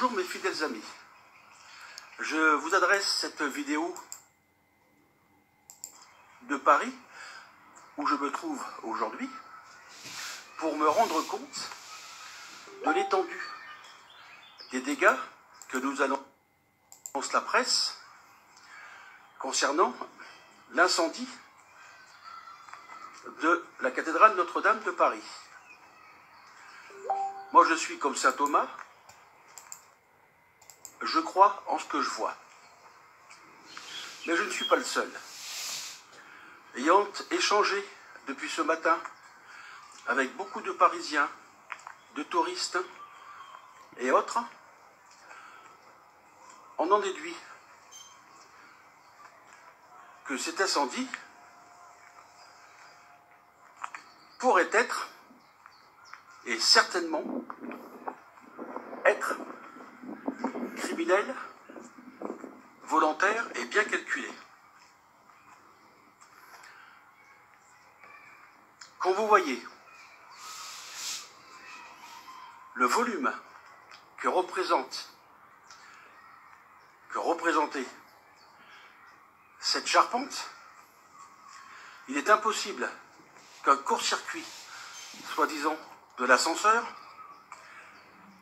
Bonjour mes fidèles amis, je vous adresse cette vidéo de Paris, où je me trouve aujourd'hui, pour me rendre compte de l'étendue des dégâts que nous annonce la presse concernant l'incendie de la cathédrale Notre-Dame de Paris. Moi je suis comme saint Thomas, je crois en ce que je vois. Mais je ne suis pas le seul. Ayant échangé depuis ce matin avec beaucoup de Parisiens, de touristes et autres, on en déduit que cet incendie pourrait être, et certainement être, criminel, volontaire et bien calculé. Quand vous voyez le volume que représentait cette charpente, il est impossible qu'un court-circuit, soi-disant de l'ascenseur,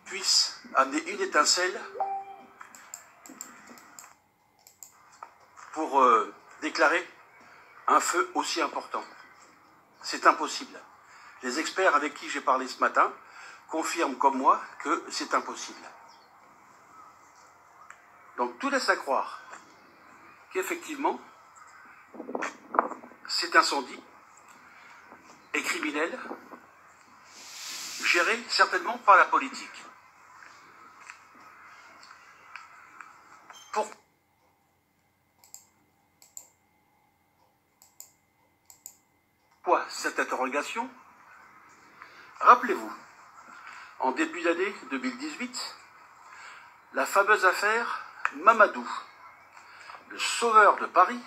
puisse amener une étincelle pour déclarer un feu aussi important. C'est impossible. Les experts avec qui j'ai parlé ce matin confirment comme moi que c'est impossible. Donc tout laisse à croire qu'effectivement cet incendie est criminel, géré certainement par la politique. Pourquoi cette interrogation? Rappelez-vous, en début d'année 2018, la fameuse affaire Mamadou, le sauveur de Paris,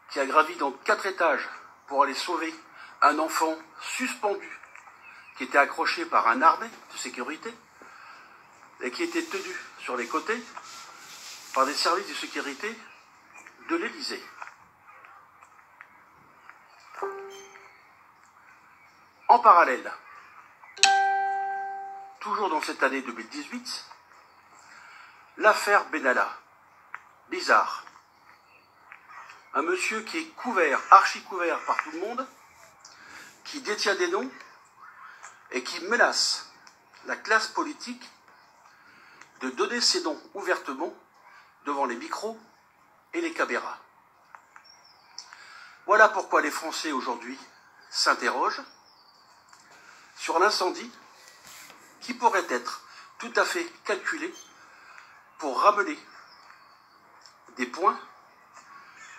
qui a gravi donc 4 étages pour aller sauver un enfant suspendu qui était accroché par un harnais de sécurité et qui était tenu sur les côtés par des services de sécurité de l'Élysée. En parallèle, toujours dans cette année 2018, l'affaire Benalla. Bizarre. Un monsieur qui est couvert, archi couvert par tout le monde, qui détient des noms et qui menace la classe politique de donner ses noms ouvertement devant les micros et les caméras. Voilà pourquoi les Français aujourd'hui s'interrogent sur l'incendie qui pourrait être tout à fait calculé pour ramener des points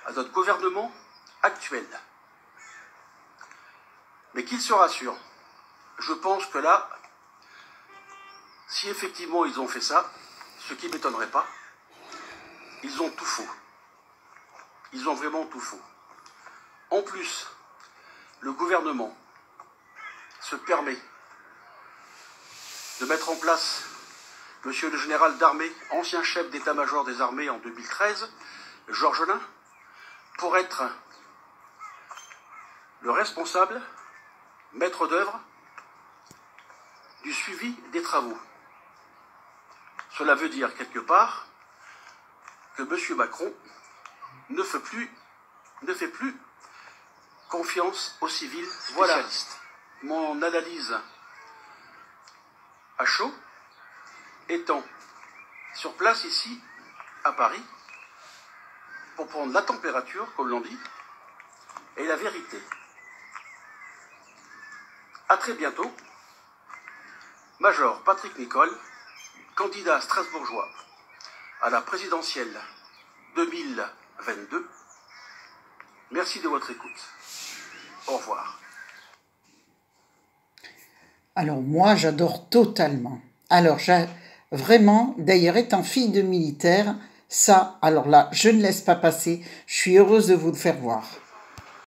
à notre gouvernement actuel. Mais qu'ils se rassurent, je pense que là, si effectivement ils ont fait ça, ce qui ne m'étonnerait pas, ils ont tout faux. Ils ont vraiment tout faux. En plus, le gouvernement se permet de mettre en place monsieur le général d'armée, ancien chef d'état-major des armées en 2013, Georges Lain, pour être le responsable, maître d'œuvre, du suivi des travaux. Cela veut dire quelque part que M. Macron ne fait plus confiance aux civils spécialistes. Voilà mon analyse à chaud, étant sur place ici, à Paris, pour prendre la température, comme l'on dit, et la vérité. À très bientôt. Major Patrick Nicole, candidat strasbourgeois à la présidentielle 2022. Merci de votre écoute. Au revoir. Alors moi, j'adore totalement. Alors, vraiment, d'ailleurs, étant fille de militaire, ça, alors là, je ne laisse pas passer. Je suis heureuse de vous le faire voir.